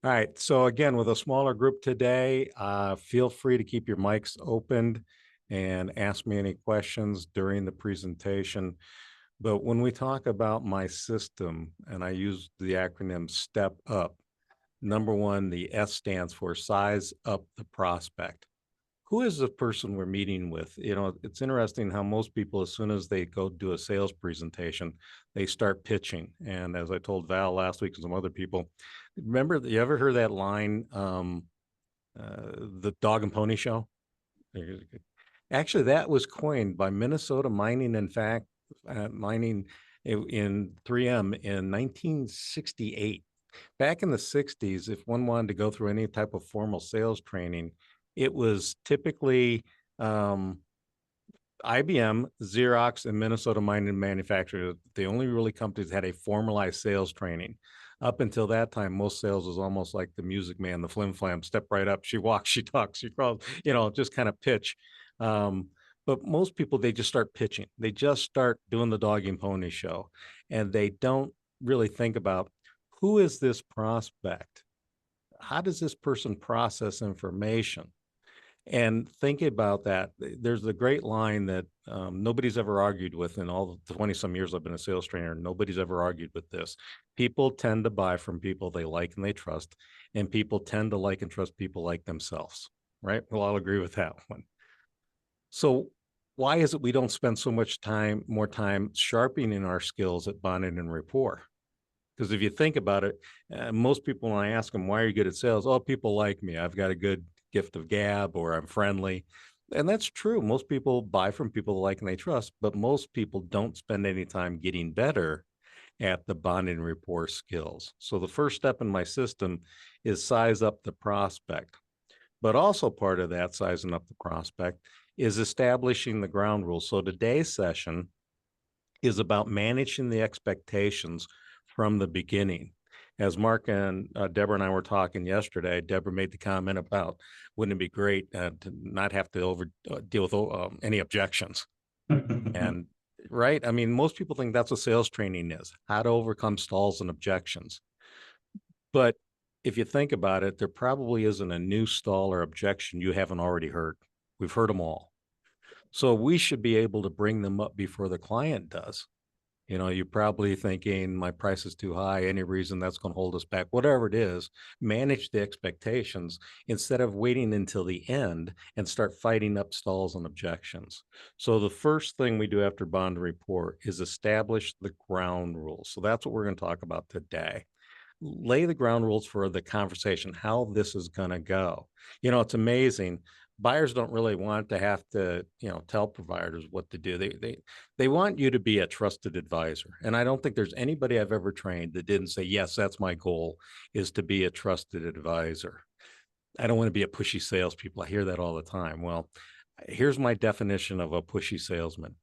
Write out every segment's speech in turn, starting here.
All right. So again, with a smaller group today, feel free to keep your mics opened and ask me any questions during the presentation. But when we talk about my system, and I use the acronym STEP UP, number one, the S stands for size up the prospect. Who is the person we're meeting with? It's interesting how most people, as soon as they go do a sales presentation, they start pitching. And as I told Val last week and some other people, remember, you ever heard that line, the dog and pony show? Actually, that was coined by Minnesota Mining, in fact, mining in 3M in 1968. Back in the 60s, if one wanted to go through any type of formal sales training, it was typically IBM, Xerox, and Minnesota Mining Manufacturer, the only really companies that had a formalized sales training. Up until that time, most sales was almost like the Music Man, the Flim Flam. Step right up, she walks, she talks, she crawls, just kind of pitch. Um, but most people, they just start pitching. They just start doing the dog and pony show, and they don't really think about, who is this prospect? How does this person process information? And think about that. There's a great line that nobody's ever argued with in all the 20 some years I've been a sales trainer. Nobody's ever argued with this. People tend to buy from people they like and they trust, and people tend to like and trust people like themselves, right? We'll all agree with that one. So, why is it we don't spend so much time, more time sharpening our skills at bonding and rapport? Because if you think about it, most people, when I ask them, why are you good at sales? Oh, people like me. I've got a good gift of gab, or I'm friendly. And that's true. Most people buy from people they like and they trust, but most people don't spend any time getting better at the bonding and rapport skills. So the first step in my system is size up the prospect. But also part of that sizing up the prospect is establishing the ground rules. So today's session is about managing the expectations from the beginning. As Mark and Deborah and I were talking yesterday, Deborah made the comment about, wouldn't it be great to not have to deal with any objections? And right, I mean, most people think that's what sales training is: how to overcome stalls and objections. But if you think about it, there probably isn't a new stall or objection you haven't already heard. We've heard them all. So we should be able to bring them up before the client does. You're probably thinking, my price is too high, any reason that's going to hold us back, whatever it is. Manage the expectations instead of waiting until the end and start fighting up stalls and objections. So the first thing we do after bond report is establish the ground rules. So that's what we're going to talk about today. Lay the ground rules for the conversation, how this is going to go. It's amazing. Buyers don't really want to have to, tell providers what to do. They want you to be a trusted advisor. And I don't think there's anybody I've ever trained that didn't say, yes, that's my goal, is to be a trusted advisor. I don't want to be a pushy salespeople. I hear that all the time. Well, here's my definition of a pushy salesman.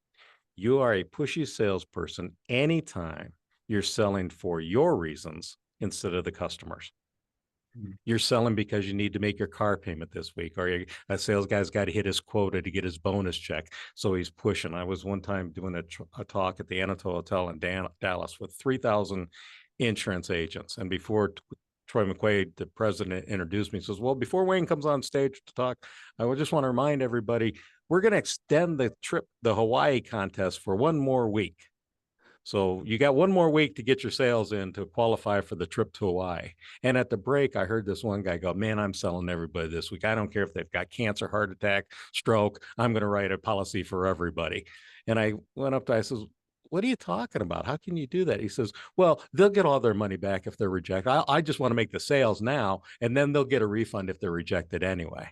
You are a pushy salesperson anytime you're selling for your reasons instead of the customers. You're selling because you need to make your car payment this week, or a sales guy's got to hit his quota to get his bonus check. So he's pushing. I was one time doing a talk at the Anatole Hotel in Dallas with 3,000 insurance agents. And before Troy McQuaid, the president, introduced me, he says, well, before Wayne comes on stage to talk, I would just want to remind everybody, we're going to extend the Hawaii contest for one more week. So you got one more week to get your sales in to qualify for the trip to Hawaii. And at the break, I heard this one guy go, man, I'm selling everybody this week. I don't care if they've got cancer, heart attack, stroke. I'm going to write a policy for everybody. And I went up to, I says, what are you talking about? How can you do that? He says, well, they'll get all their money back if they're rejected. I just want to make the sales now, and then they'll get a refund if they're rejected anyway.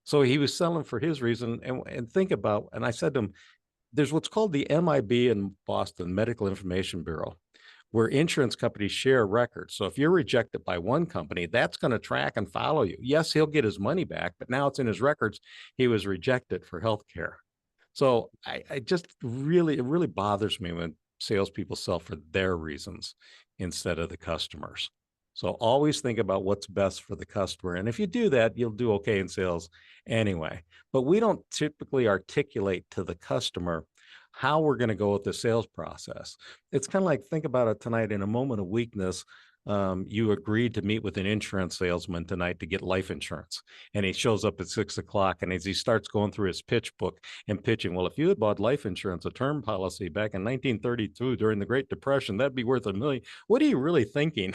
So he was selling for his reason. And think about, and I said to him, there's what's called the MIB in Boston, Medical Information Bureau, where insurance companies share records. So if you're rejected by one company, that's going to track and follow you. Yes, he'll get his money back, but now it's in his records. He was rejected for health care. So I just really, it really bothers me when salespeople sell for their reasons instead of the customers. So always think about what's best for the customer. And if you do that, you'll do okay in sales anyway. But we don't typically articulate to the customer how we're going to go with the sales process. It's kind of like, think about it tonight, in a moment of weakness. you agreed to meet with an insurance salesman tonight to get life insurance. And he shows up at 6 o'clock. And as he starts going through his pitch book and pitching, well, if you had bought life insurance, a term policy back in 1932 during the Great Depression, that'd be worth $1 million. What are you really thinking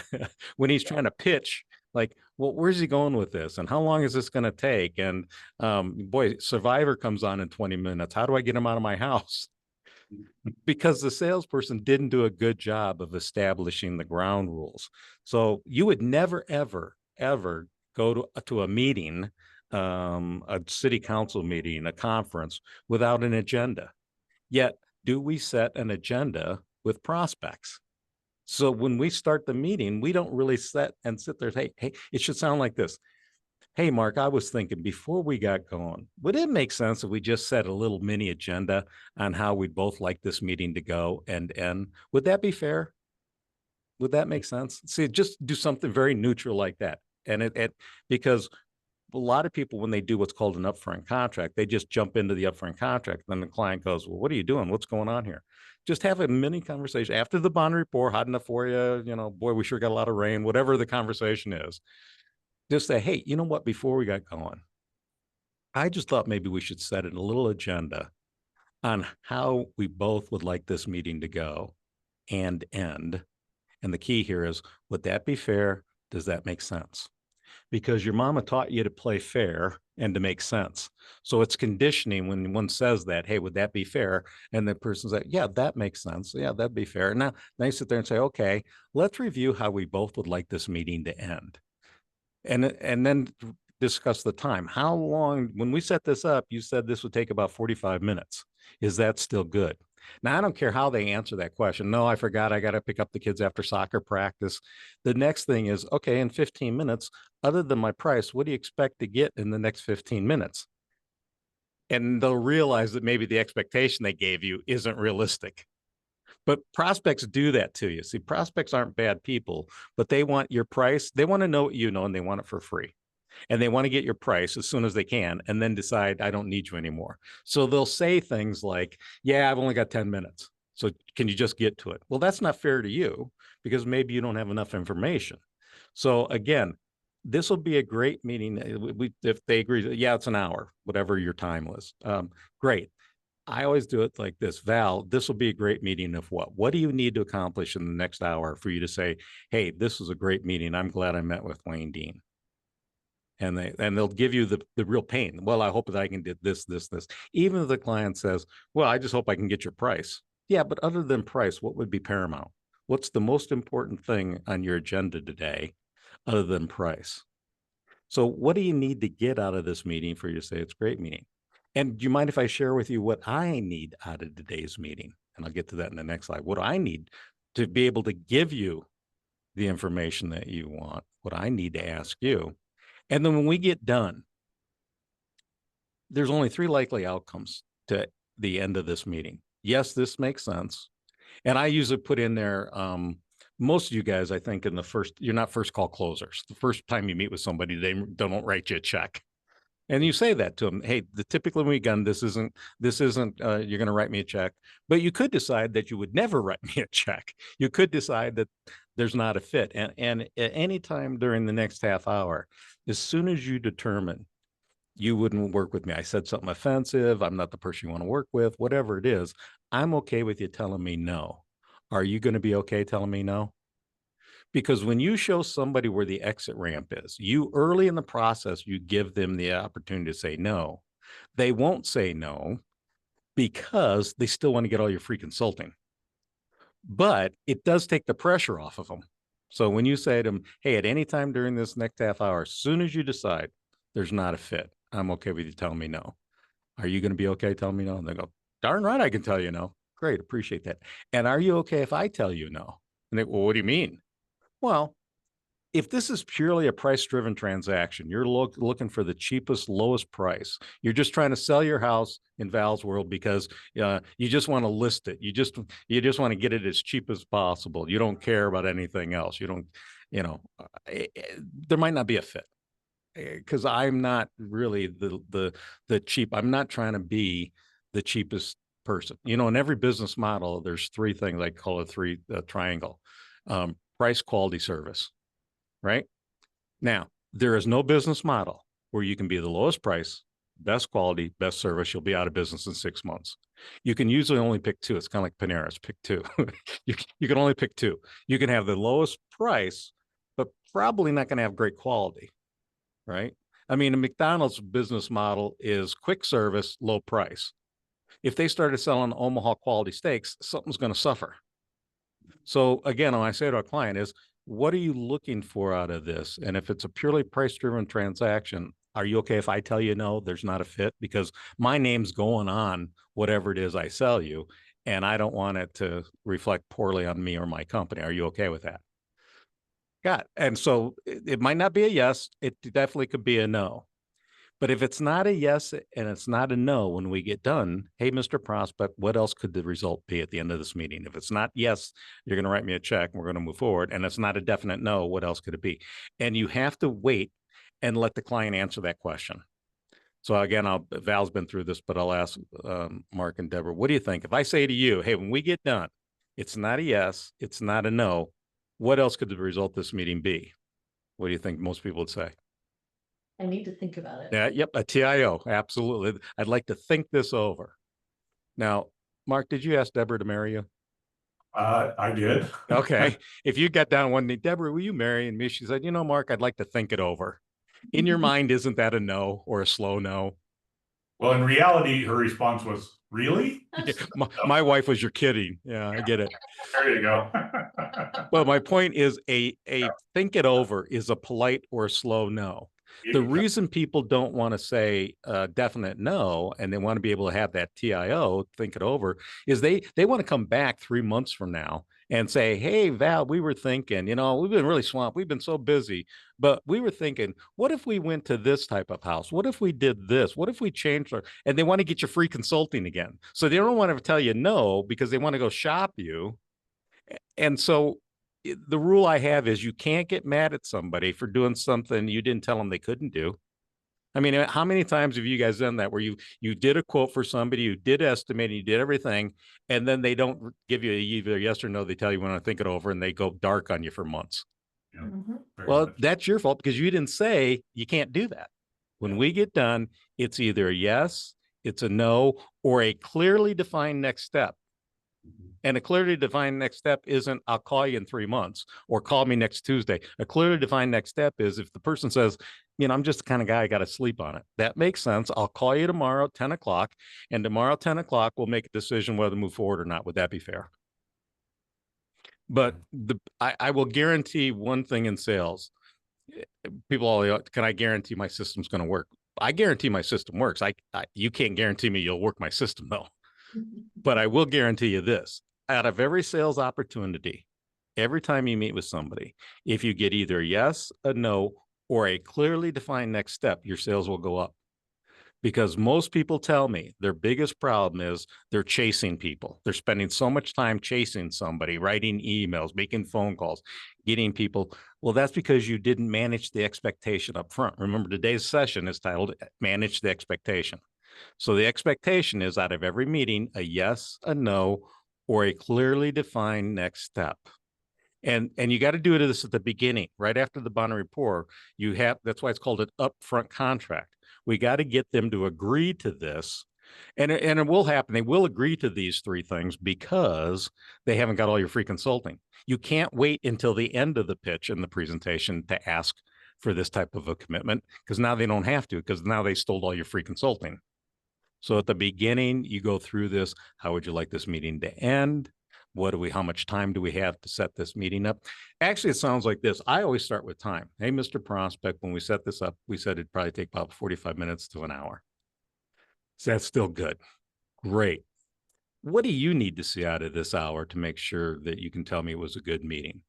when he's trying to pitch? Like, well, where's he going with this? And how long is this going to take? And boy, Survivor comes on in 20 minutes. How do I get him out of my house? Because the salesperson didn't do a good job of establishing the ground rules. So you would never, ever, ever go to a meeting, a city council meeting, a conference without an agenda. Yet, do we set an agenda with prospects? So when we start the meeting, we don't really sit there and say, hey, it should sound like this. Hey, Mark, I was thinking before we got going, would it make sense if we just set a little mini agenda on how we'd both like this meeting to go and end? Would that be fair? Would that make sense? See, just do something very neutral like that. And it because a lot of people, when they do what's called an upfront contract, they just jump into the upfront contract. Then the client goes, well, what are you doing? What's going on here? Just have a mini conversation after the bond report. Hot enough for you? You know, boy, we sure got a lot of rain, whatever the conversation is. Just say, hey, you know what, before we got going, I just thought maybe we should set a little agenda on how we both would like this meeting to go and end. And the key here is, would that be fair? Does that make sense? Because your mama taught you to play fair and to make sense. So it's conditioning when one says that, hey, would that be fair? And the person's like, yeah, that makes sense. Yeah, that'd be fair. Now you sit there and say, okay, let's review how we both would like this meeting to end. And then discuss the time. How long, when we set this up, you said this would take about 45 minutes. Is that still good? Now, I don't care how they answer that question. No, I forgot. I got to pick up the kids after soccer practice. The next thing is, okay, in 15 minutes, other than my price, what do you expect to get in the next 15 minutes? And they'll realize that maybe the expectation they gave you isn't realistic. But prospects do that to you. See, prospects aren't bad people, but they want your price. They want to know what you know, and they want it for free. And they want to get your price as soon as they can and then decide, I don't need you anymore. So they'll say things like, yeah, I've only got 10 minutes. So can you just get to it? Well, that's not fair to you because maybe you don't have enough information. So again, this will be a great meeting. If they agree, yeah, it's an hour, whatever your time was. Great. I always do it like this. Val, this will be a great meeting of what? What do you need to accomplish in the next hour for you to say, hey, this was a great meeting. I'm glad I met with Wayne Dean. And they'll give you the real pain. Well, I hope that I can do this. Even if the client says, well, I just hope I can get your price. Yeah, but other than price, what would be paramount? What's the most important thing on your agenda today other than price? So what do you need to get out of this meeting for you to say it's a great meeting? And do you mind if I share with you what I need out of today's meeting? And I'll get to that in the next slide. What do I need to be able to give you the information that you want? What I need to ask you. And then when we get done, there's only 3 likely outcomes to the end of this meeting. Yes, this makes sense. And I usually put in there, most of you guys, I think you're not first call closers. The first time you meet with somebody, they don't write you a check. And you say that to them, hey, typically when we gun, this isn't, you're going to write me a check, but you could decide that you would never write me a check. You could decide that there's not a fit. And at any time during the next half hour, as soon as you determine you wouldn't work with me, I said something offensive, I'm not the person you want to work with, whatever it is, I'm okay with you telling me no. Are you going to be okay telling me no? Because when you show somebody where the exit ramp is, you early in the process, you give them the opportunity to say no. They won't say no because they still want to get all your free consulting. But it does take the pressure off of them. So when you say to them, hey, at any time during this next half hour, as soon as you decide there's not a fit, I'm okay with you telling me no. Are you going to be okay telling me no? And they go, darn right, I can tell you no. Great, appreciate that. And are you okay if I tell you no? And they, well, what do you mean? Well, if this is purely a price-driven transaction, you're looking for the cheapest, lowest price. You're just trying to sell your house in Val's world because you just want to list it. You just want to get it as cheap as possible. You don't care about anything else. You don't, there might not be a fit because I'm not really the cheap. I'm not trying to be the cheapest person. In every business model, there's 3 things I call a triangle. price, quality, service, right? Now, there is no business model where you can be the lowest price, best quality, best service. You'll be out of business in 6 months. You can usually only pick two. It's kind of like Panera's, pick two. you can only pick two. You can have the lowest price, but probably not going to have great quality, right? I mean, a McDonald's business model is quick service, low price. If they started selling Omaha quality steaks, something's going to suffer. So again, when I say to a client is, what are you looking for out of this? And if it's a purely price-driven transaction, are you okay if I tell you no, there's not a fit? Because my name's going on whatever it is I sell you, and I don't want it to reflect poorly on me or my company. Are you okay with that? Got it. And so it might not be a yes. It definitely could be a no. But if it's not a yes and it's not a no when we get done, hey, Mr. Prospect, what else could the result be at the end of this meeting? If it's not yes, you're going to write me a check and we're going to move forward. And it's not a definite no, what else could it be? And you have to wait and let the client answer that question. So again, Val's been through this, but I'll ask Mark and Deborah, what do you think? If I say to you, hey, when we get done, it's not a yes, it's not a no, what else could the result of this meeting be? What do you think most people would say? I need to think about it. Yeah, yep, a TIO, absolutely. I'd like to think this over. Now, Mark, did you ask Deborah to marry you? I did. Okay. If you got down one day, Deborah, will you marry me? She said, Mark, I'd like to think it over. In your mind, isn't that a no or a slow no? Well, in reality, her response was, really? My wife was, you're kidding. Yeah, I get it. There you go. Well, my point is a think it over is a polite or a slow no. The reason people don't want to say a definite no, and they want to be able to have that TIO, think it over, is they want to come back 3 months from now and say, hey, Val, we were thinking, we've been really swamped. We've been so busy, but we were thinking, what if we went to this type of house? What if we did this? What if we changed our, and they want to get you free consulting again. So they don't want to tell you no because they want to go shop you. And so the rule I have is you can't get mad at somebody for doing something you didn't tell them they couldn't do. I mean, how many times have you guys done that where you did a quote for somebody, you did estimate, you did everything, and then they don't give you either yes or no, they tell you want to think it over and they go dark on you for months. Yeah, well, that's your fault because you didn't say you can't do that. When we get done, it's either a yes, it's a no, or a clearly defined next step. And a clearly defined next step isn't, I'll call you in 3 months or call me next Tuesday. A clearly defined next step is if the person says, I'm just the kind of guy, I got to sleep on it. That makes sense. I'll call you tomorrow at 10 o'clock, and tomorrow at 10 o'clock, we'll make a decision whether to move forward or not. Would that be fair? But I will guarantee one thing in sales. People all, can I guarantee my system's going to work? I guarantee my system works. You can't guarantee me you'll work my system though. But I will guarantee you this, out of every sales opportunity, every time you meet with somebody, if you get either a yes, a no, or a clearly defined next step, your sales will go up. Because most people tell me their biggest problem is they're chasing people. They're spending so much time chasing somebody, writing emails, making phone calls, getting people. Well, that's because you didn't manage the expectation up front. Remember, today's session is titled Manage the Expectation. So the expectation is out of every meeting, a yes, a no, or a clearly defined next step. And you got to do this at the beginning, right after the bond rapport. That's why it's called an upfront contract. We got to get them to agree to this. And it will happen. They will agree to these 3 things because they haven't got all your free consulting. You can't wait until the end of the pitch and the presentation to ask for this type of a commitment because now they don't have to because now they stole all your free consulting. So at the beginning, you go through this. How would you like this meeting to end? How much time do we have to set this meeting up? Actually, it sounds like this. I always start with time. Hey, Mr. Prospect, when we set this up, we said it'd probably take about 45 minutes to an hour. So that's still good. Great. What do you need to see out of this hour to make sure that you can tell me it was a good meeting?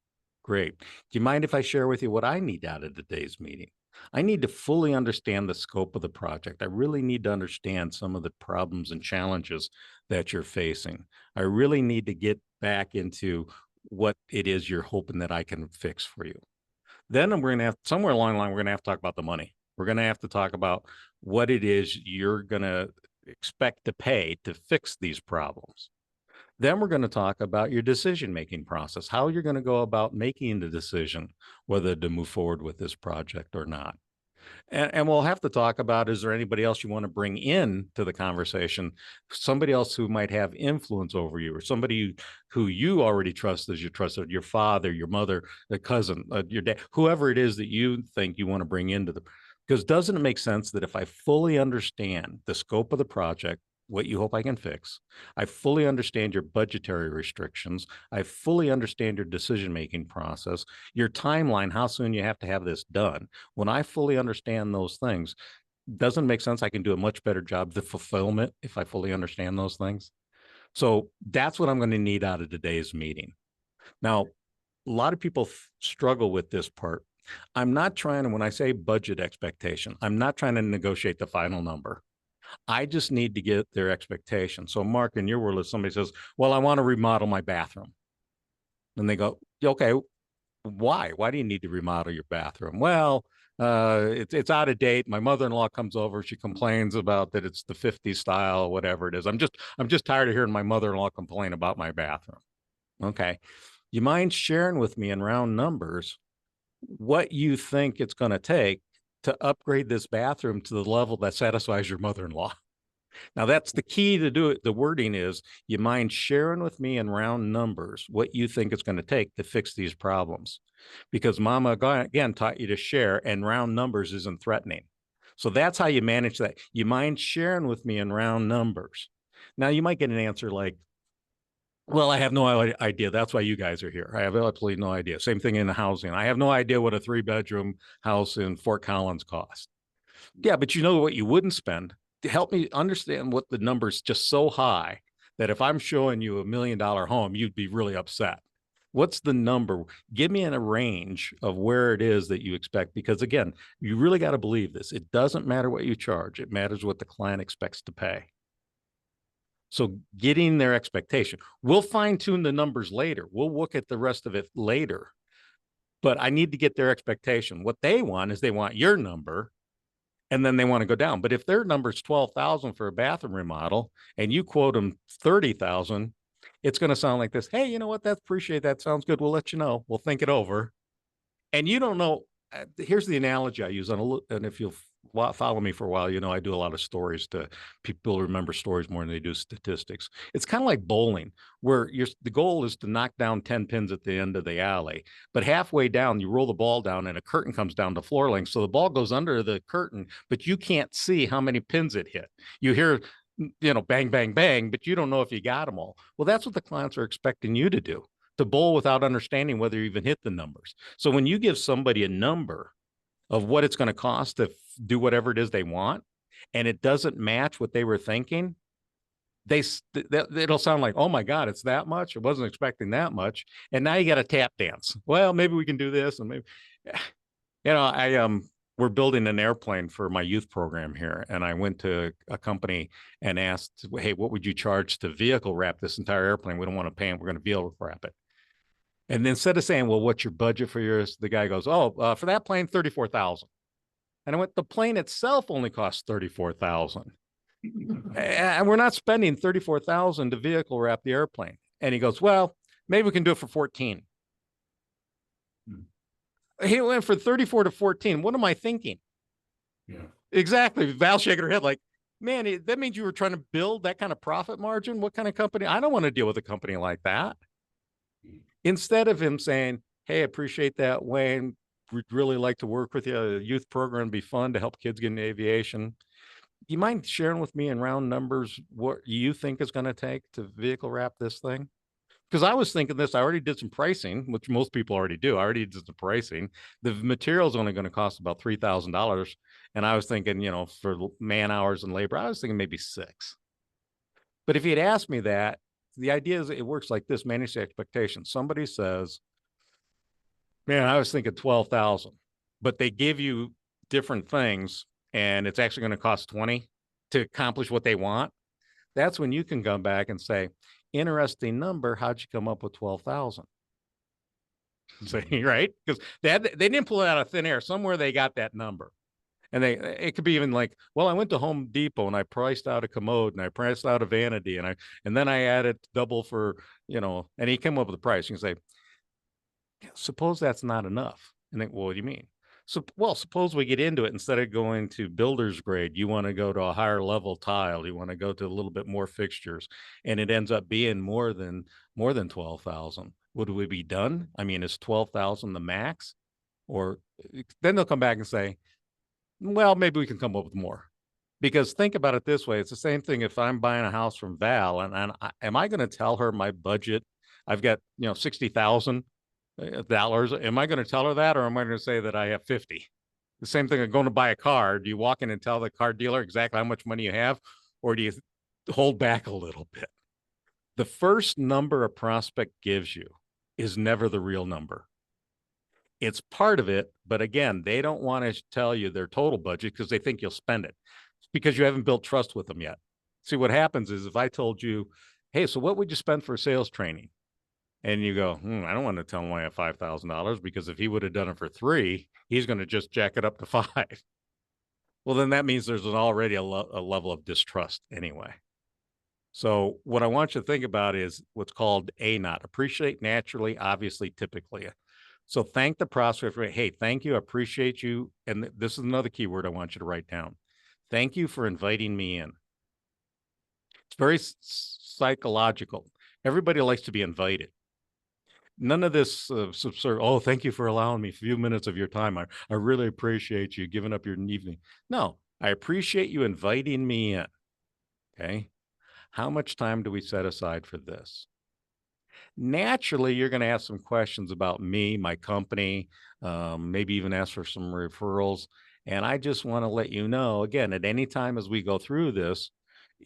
Great. Do you mind if I share with you what I need out of today's meeting? I need to fully understand the scope of the project. I really need to understand some of the problems and challenges that you're facing. I really need to get back into what it is you're hoping that I can fix for you. Then we're going to have, somewhere along the line, we're going to have to talk about the money. We're going to have to talk about what it is you're going to expect to pay to fix these problems. Then we're going to talk about your decision-making process, how you're going to go about making the decision whether to move forward with this project or not. And we'll have to talk about, is there anybody else you want to bring in to the conversation? Somebody else who might have influence over you, or somebody who you already trust as your trusted, your father, your mother, a cousin, your dad, whoever it is that you think you want to bring into the, because doesn't it make sense that if I fully understand the scope of the project, what you hope I can fix, I fully understand your budgetary restrictions, I fully understand your decision-making process, your timeline, how soon you have to have this done. When I fully understand those things, doesn't it make sense I can do a much better job of fulfillment if I fully understand those things? So that's what I'm going to need out of today's meeting. Now, a lot of people struggle with this part. I'm not trying to, when I say budget expectation, I'm not trying to negotiate the final number. I just need to get their expectation. So Mark, in your world, if somebody says, well, I want to remodel my bathroom. And they go, okay, why? Why do you need to remodel your bathroom? Well, it's out of date. My mother-in-law comes over. She complains about that it's the 50s style, whatever it is. I'm just tired of hearing my mother-in-law complain about my bathroom. Okay. You mind sharing with me in round numbers what you think it's going to take to upgrade this bathroom to the level that satisfies your mother-in-law? Now that's the key to do it. The wording is, you mind sharing with me in round numbers what you think it's going to take to fix these problems? Because mama, again, taught you to share, and round numbers isn't threatening. So that's how you manage that. You mind sharing with me in round numbers? Now you might get an answer like, well, I have no idea. That's why you guys are here. I have absolutely no idea. Same thing in the housing. I have no idea what a 3-bedroom house in Fort Collins costs. Yeah, but you know what you wouldn't spend to help me understand what the number's just so high that if I'm showing you $1 million home, you'd be really upset. What's the number? Give me in a range of where it is that you expect, because again, you really got to believe this. It doesn't matter what you charge. It matters what the client expects to pay. So getting their expectation, we'll fine tune the numbers later. We'll look at the rest of it later, but I need to get their expectation. What they want is they want your number, and then they want to go down. But if their number is 12,000 for a bathroom remodel and you quote them 30,000, it's going to sound like this. Hey, you know what? That's appreciate that. Sounds good. We'll let you know. We'll think it over. And you don't know. Here's the analogy I use and if you'll follow me for a while, you know, I do a lot of stories to people remember stories more than they do statistics. It's kind of like bowling, where the goal is to knock down 10 pins at the end of the alley, but halfway down, you roll the ball down and a curtain comes down to floor length. So the ball goes under the curtain, but you can't see how many pins it hit. You hear, you know, bang, bang, bang, but you don't know if you got them all. Well, that's what the clients are expecting you to do, to bowl without understanding whether you even hit the numbers. So when you give somebody a number of what it's going to cost to do whatever it is they want, and it doesn't match what they were thinking, it'll sound like, oh my God, it's that much. I wasn't expecting that much. And now you got a tap dance. Well, maybe we can do this. And maybe, you know, we're building an airplane for my youth program here. And I went to a company and asked, hey, what would you charge to vehicle wrap this entire airplane? We don't want to pay them. We're going to vehicle wrap it. And then instead of saying, well, what's your budget for yours? The guy goes, oh, for that plane, 34,000. And I went, the plane itself only costs 34,000. And we're not spending 34,000 to vehicle wrap the airplane. And he goes, well, maybe we can do it for 14. He went for 34 to 14. What am I thinking? Yeah. Exactly. Val shaking her head like, man, that means you were trying to build that kind of profit margin. What kind of company? I don't want to deal with a company like that. Instead of him saying, hey, appreciate that, Wayne, we'd really like to work with you. A youth program would be fun to help kids get into aviation. You mind sharing with me in round numbers what you think is going to take to vehicle wrap this thing? Because I was thinking this, I already did some pricing, which most people already do. I already did the pricing. The material is only going to cost about $3,000. And I was thinking, you know, for man hours and labor, I was thinking maybe $6,000. But if you'd asked me that, the idea is it works like this: manage the expectation. Somebody says, man, I was thinking 12,000, but they give you different things and it's actually going to cost 20 to accomplish what they want. That's when you can come back and say, interesting number. How'd you come up with 12,000? Say, right? Because they didn't pull it out of thin air. Somewhere they got that number. And it could be even like, well, I went to Home Depot and I priced out a commode and I priced out a vanity and then I added double for, and he came up with the price. You can say, suppose that's not enough. And then, well, what do you mean? So, well, suppose we get into it, instead of going to builder's grade, you want to go to a higher level tile, you want to go to a little bit more fixtures, and it ends up being more than 12,000. Would we be done? I mean, is 12,000 the max? Or then they'll come back and say, well, maybe we can come up with more. Because think about it this way, it's the same thing if I'm buying a house from Val, and am I going to tell her my budget? I've got, $60,000. Am I going to tell her that, or am I going to say that I have 50? The same thing of going to buy a car. Do you walk in and tell the car dealer exactly how much money you have, or do you hold back a little bit? The first number a prospect gives you is never the real number. It's part of it, but again, they don't want to tell you their total budget because they think you'll spend it. It's because you haven't built trust with them yet. See, what happens is if I told you, hey, so what would you spend for sales training? And you go, I don't want to tell him I have $5,000, because if he would have done it for 3, he's going to just jack it up to 5. Well, then that means there's already a level of distrust anyway. So what I want you to think about is what's called ANOT: appreciate, naturally, obviously, typically. So thank the prospect for, hey, thank you, appreciate you. And this is another key word I want you to write down. Thank you for inviting me in. It's very psychological. Everybody likes to be invited. None of this oh, thank you for allowing me a few minutes of your time. I really appreciate you giving up your evening. No, I appreciate you inviting me in. Okay. How much time do we set aside for this? Naturally, you're going to ask some questions about me, my company, maybe even ask for some referrals. And I just want to let you know, again, at any time as we go through this,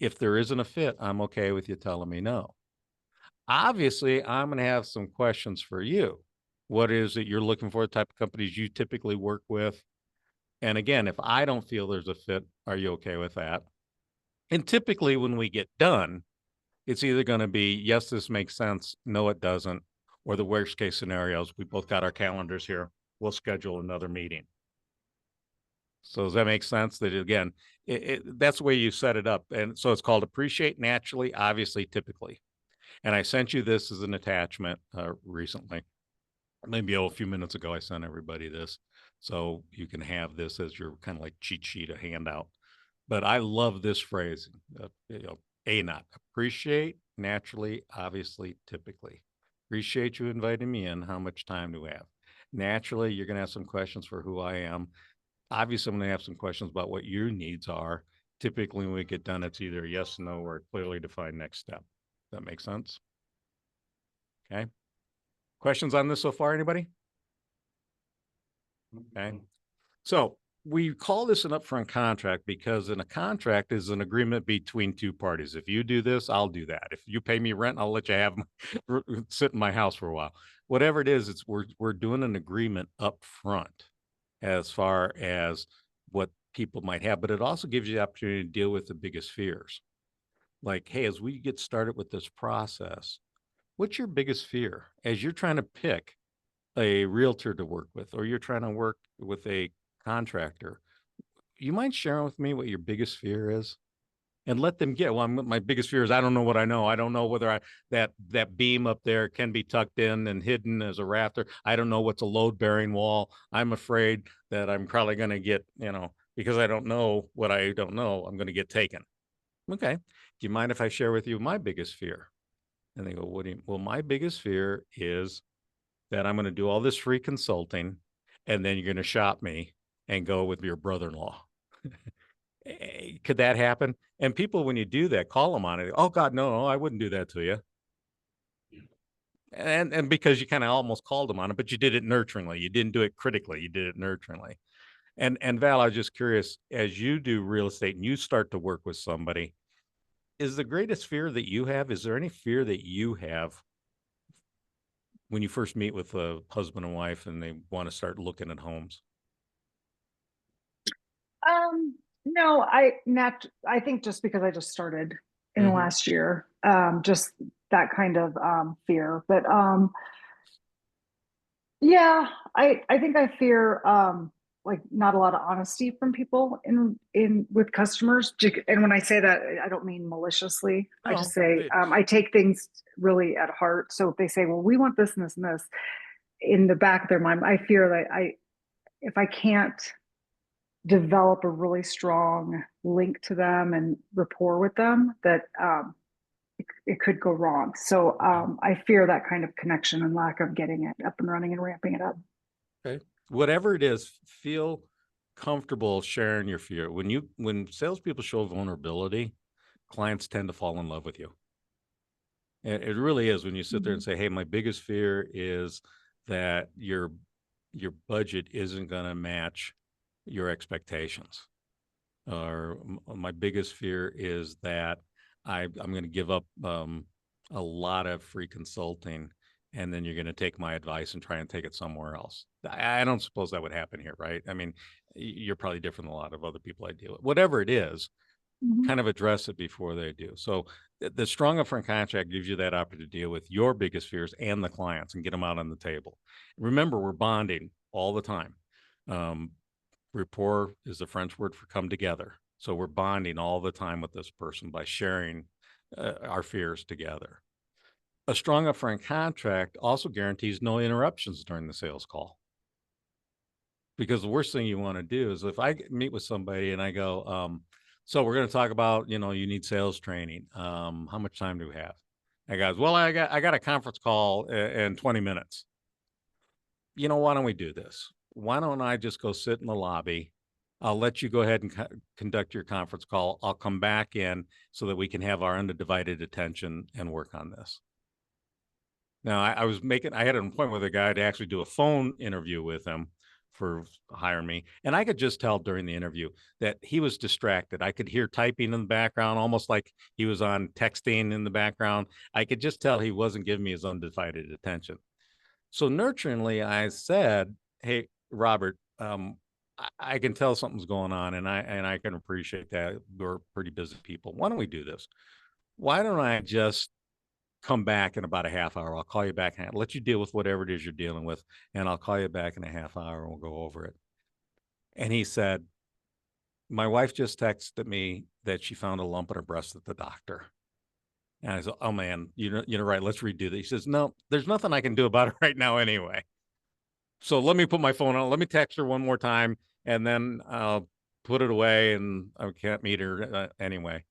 if there isn't a fit, I'm okay with you telling me no. Obviously, I'm going to have some questions for you. What is it you're looking for? The type of companies you typically work with? And again, if I don't feel there's a fit, are you okay with that? And typically when we get done, it's either going to be, yes, this makes sense. No, it doesn't. Or the worst case scenarios, we both got our calendars here. We'll schedule another meeting. So does that make sense? That again, that's the way you set it up. And so it's called appreciate, naturally, obviously, typically. And I sent you this as an attachment recently. Maybe a few minutes ago, I sent everybody this. So you can have this as your kind of like cheat sheet, a handout. But I love this phrase, ANOT: appreciate, naturally, obviously, typically. Appreciate you inviting me in. How much time do we have? Naturally, you're going to have some questions for who I am. Obviously, I'm going to have some questions about what your needs are. Typically, when we get done, it's either yes, no, or a clearly defined next step. That makes sense? Okay. Questions on this so far, anybody? Okay. So we call this an upfront contract because in a contract is an agreement between two parties. If you do this, I'll do that. If you pay me rent, I'll let you have sit in my house for a while. Whatever it is, we're doing an agreement up front as far as what people might have, but it also gives you the opportunity to deal with the biggest fears. Like, hey, as we get started with this process, what's your biggest fear as you're trying to pick a realtor to work with, or you're trying to work with a contractor? You mind sharing with me what your biggest fear is? And let them get, well, my biggest fear is I don't know what I know. I don't know whether that beam up there can be tucked in and hidden as a rafter. I don't know what's a load bearing wall. I'm afraid that I'm probably going to get, because I don't know what I don't know, I'm going to get taken. Okay. Do you mind if I share with you my biggest fear? And they go, what do you, well, my biggest fear is that I'm going to do all this free consulting and then you're going to shop me and go with your brother-in-law. Could that happen? And people, when you do that, call them on it. Oh God, no, I wouldn't do that to you. And because you kind of almost called them on it, but you did it nurturingly. You didn't do it critically. You did it nurturingly. And Val, I was just curious, as you do real estate and you start to work with somebody, is the greatest fear that you have, is there any fear that you have when you first meet with a husband and wife and they want to start looking at homes? No, I think just because I just started in the last year, just that kind of fear. But yeah, I think I fear like not a lot of honesty from people in with customers. And when I say that, I don't mean maliciously. I just say I take things really at heart. So if they say, well, we want this and this and this, in the back of their mind, I fear that if I can't develop a really strong link to them and rapport with them, that it could go wrong. So I fear that kind of connection and lack of getting it up and running and ramping it up. Okay. Whatever it is, feel comfortable sharing your fear. When salespeople show vulnerability, clients tend to fall in love with you. It really is when you sit there and say, hey, my biggest fear is that your budget isn't going to match your expectations. Or my biggest fear is that I'm going to give up a lot of free consulting, and then you're going to take my advice and try and take it somewhere else. I don't suppose that would happen here, right? I mean, you're probably different than a lot of other people I deal with. Whatever it is, kind of address it before they do. So the strong upfront contract gives you that opportunity to deal with your biggest fears and the clients and get them out on the table. Remember, we're bonding all the time. Rapport is the French word for come together. So we're bonding all the time with this person by sharing our fears together. A strong upfront contract also guarantees no interruptions during the sales call. Because the worst thing you want to do is if I meet with somebody and I go, so we're going to talk about, you need sales training. How much time do we have? I goes, well, I got a conference call in 20 minutes. Why don't we do this? Why don't I just go sit in the lobby? I'll let you go ahead and conduct your conference call. I'll come back in so that we can have our undivided attention and work on this. Now, I had an appointment with a guy to actually do a phone interview with him for hiring me. And I could just tell during the interview that he was distracted. I could hear typing in the background, almost like he was on texting in the background. I could just tell he wasn't giving me his undivided attention. So nurturingly, I said, hey, Robert, I can tell something's going on, and I can appreciate that. We're pretty busy people. Why don't we do this? Why don't I just come back in about a half hour? I'll call you back and let you deal with whatever it is you're dealing with, and I'll call you back in a half hour and we'll go over it. And he said, my wife just texted me that she found a lump in her breast at the doctor. And I said, oh man, you're right. Let's redo that. He says, no, there's nothing I can do about it right now anyway. So let me put my phone on. Let me text her one more time, and then I'll put it away, and I can't meet her anyway.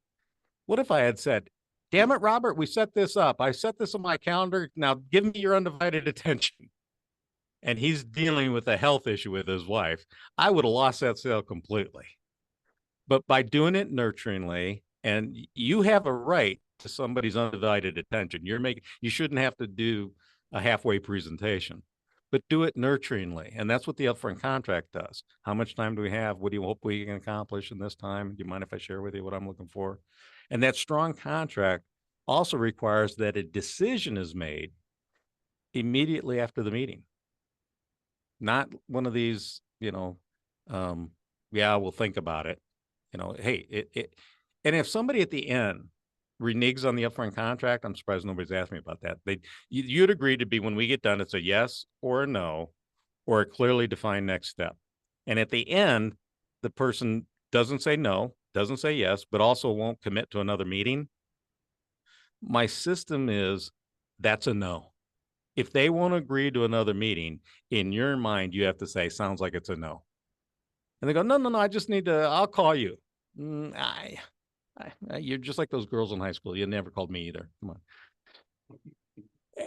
What if I had said, damn it, Robert, we set this up. I set this on my calendar. Now give me your undivided attention. And he's dealing with a health issue with his wife. I would have lost that sale completely. But by doing it nurturingly, and you have a right to somebody's undivided attention. You shouldn't have to do a halfway presentation, but do it nurturingly. And that's what the upfront contract does. How much time do we have? What do you hope we can accomplish in this time? Do you mind if I share with you what I'm looking for? And that strong contract also requires that a decision is made immediately after the meeting. Not one of these, yeah, we'll think about it. Hey, and if somebody at the end reneges on the upfront contract, I'm surprised nobody's asked me about that. You'd agree to be, when we get done, it's a yes or a no, or a clearly defined next step. And at the end, the person doesn't say no, doesn't say yes, but also won't commit to another meeting. My system is that's a no. If they won't agree to another meeting, in your mind, you have to say, sounds like it's a no. And they go, no, I just need to, I'll call you. You're just like those girls in high school. You never called me either. Come on.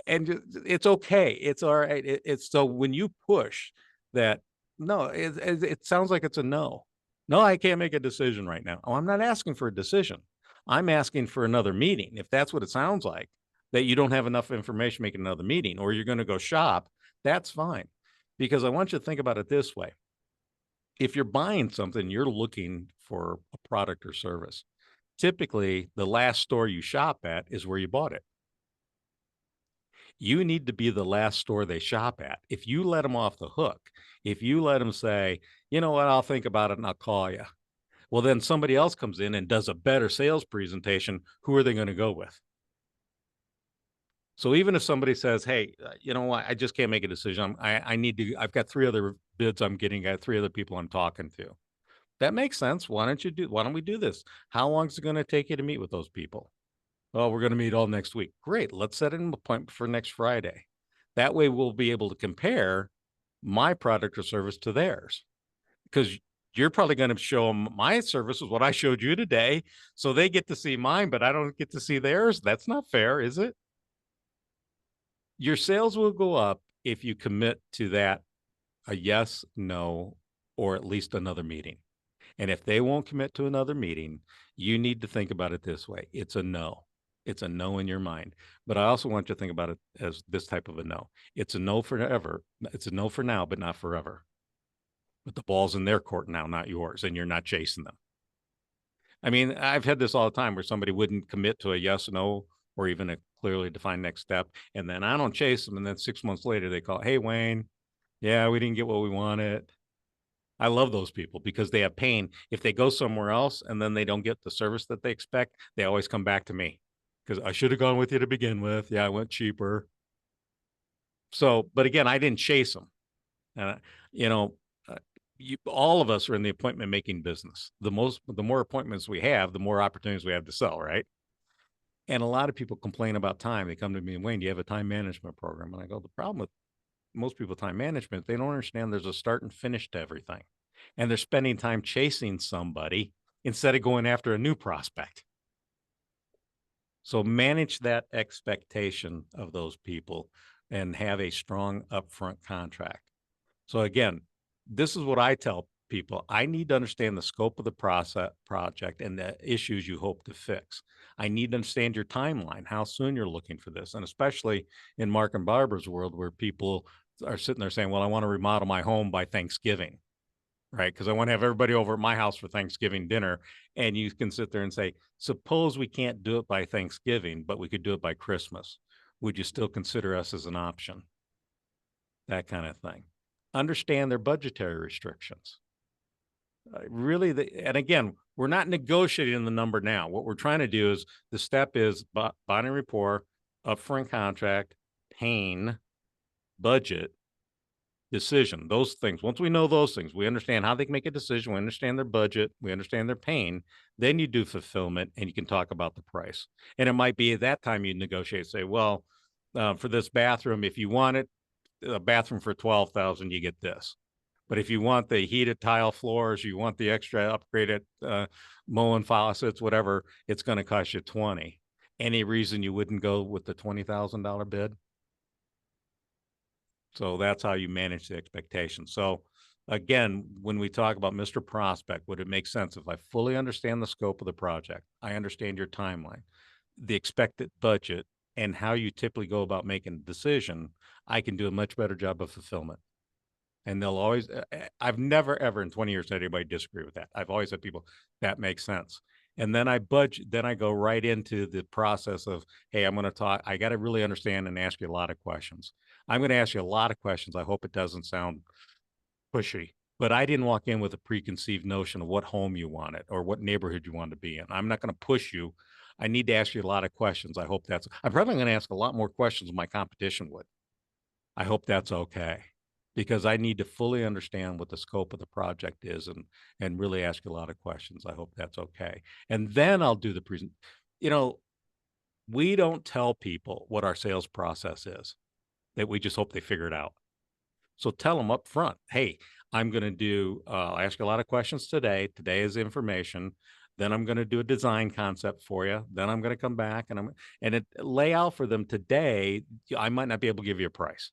And it's okay. It's all right. It's so when you push that, no, it sounds like it's a no. No, I can't make a decision right now. Oh, I'm not asking for a decision. I'm asking for another meeting. If that's what it sounds like, that you don't have enough information to make another meeting, or you're going to go shop, that's fine. Because I want you to think about it this way. If you're buying something, you're looking for a product or service. Typically, the last store you shop at is where you bought it. You need to be the last store they shop at. If you let them off the hook, if you let them say, you know what, I'll think about it and I'll call you. Well, then somebody else comes in and does a better sales presentation. Who are they going to go with? So even if somebody says, hey, you know what, I just can't make a decision. I need to, I've got 3 other bids I'm getting, I got 3 other people I'm talking to. That makes sense. Why don't we do this? How long is it going to take you to meet with those people? Oh, we're going to meet all next week. Great. Let's set an appointment for next Friday. That way we'll be able to compare my product or service to theirs, because you're probably going to show them my service is what I showed you today. So they get to see mine, but I don't get to see theirs. That's not fair, is it? Your sales will go up if you commit to that, a yes, no, or at least another meeting. And if they won't commit to another meeting, you need to think about it this way. It's a no. It's a no in your mind. But I also want you to think about it as this type of a no. It's a no forever. It's a no for now, but not forever. But the ball's in their court now, not yours, and you're not chasing them. I mean, I've had this all the time where somebody wouldn't commit to a yes, no, or even a clearly defined next step. And then I don't chase them. And then 6 months later, they call, hey, Wayne, yeah, we didn't get what we wanted. I love those people because they have pain. If they go somewhere else and then they don't get the service that they expect, they always come back to me because I should have gone with you to begin with. Yeah, I went cheaper. So, but again, I didn't chase them. Uh, you know, all of us are in the appointment making business. The more appointments we have, the more opportunities we have to sell, right? And a lot of people complain about time. They come to me and, Wayne, do you have a time management program? And I go, the problem with most people time management, they don't understand there's a start and finish to everything. And they're spending time chasing somebody instead of going after a new prospect. So manage that expectation of those people and have a strong upfront contract. So again, this is what I tell people. I need to understand the scope of the project and the issues you hope to fix. I need to understand your timeline, how soon you're looking for this. And especially in Mark and Barbara's world where people are sitting there saying, well, I want to remodel my home by Thanksgiving, right? Because I want to have everybody over at my house for Thanksgiving dinner. And you can sit there and say, suppose we can't do it by Thanksgiving, but we could do it by Christmas. Would you still consider us as an option? That kind of thing. Understand their budgetary restrictions. And again, we're not negotiating the number now. What we're trying to do is the step is binding rapport, upfront contract, pain, budget, decision, those things. Once we know those things, we understand how they can make a decision, we understand their budget, we understand their pain, then you do fulfillment and you can talk about the price. And it might be at that time you negotiate, say, well, for this bathroom, if you want it, a bathroom for 12,000, you get this. But if you want the heated tile floors, you want the extra upgraded mowing faucets, whatever, it's going to cost you 20. Any reason you wouldn't go with the $20,000 bid? So that's how you manage the expectation. So again, when we talk about Mr. Prospect, would it make sense if I fully understand the scope of the project, I understand your timeline, the expected budget, and how you typically go about making a decision, I can do a much better job of fulfillment. And they'll always, I've never, ever in 20 years had anybody disagree with that. I've always had people, that makes sense. And then I go right into the process of, hey, I'm going to talk, I got to really understand and ask you a lot of questions. I'm going to ask you a lot of questions. I hope it doesn't sound pushy, but I didn't walk in with a preconceived notion of what home you wanted or what neighborhood you wanted to be in. I'm not going to push you. I need to ask you a lot of questions. I'm probably going to ask a lot more questions than my competition would. I hope that's okay, because I need to fully understand what the scope of the project is and really ask you a lot of questions. I hope that's okay. And then I'll do the present. We don't tell people what our sales process is, that we just hope they figure it out. So tell them up front, hey, I'm going to I'll ask you a lot of questions today. Today is information. Then I'm going to do a design concept for you. Then I'm going to come back and lay out for them today. I might not be able to give you a price.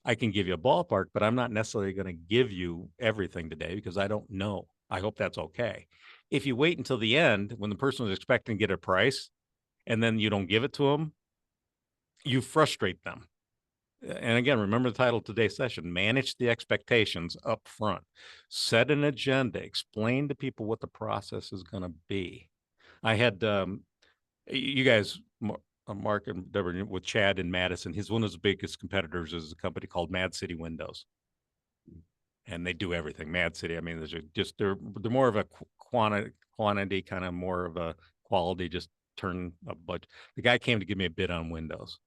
I can give you a ballpark, but I'm not necessarily going to give you everything today because I don't know. I hope that's okay. If you wait until the end, when the person is expecting to get a price and then you don't give it to them, you frustrate them. And again, remember the title of today's session, manage the expectations up front, set an agenda, explain to people what the process is going to be. I had you guys, Mark and Deborah, with Chad in Madison. One of his biggest competitors is a company called Mad City Windows, and they do everything. Mad City. I mean, they're more of a quantity, kind of more of a quality. Just turn a budget. The guy came to give me a bid on windows.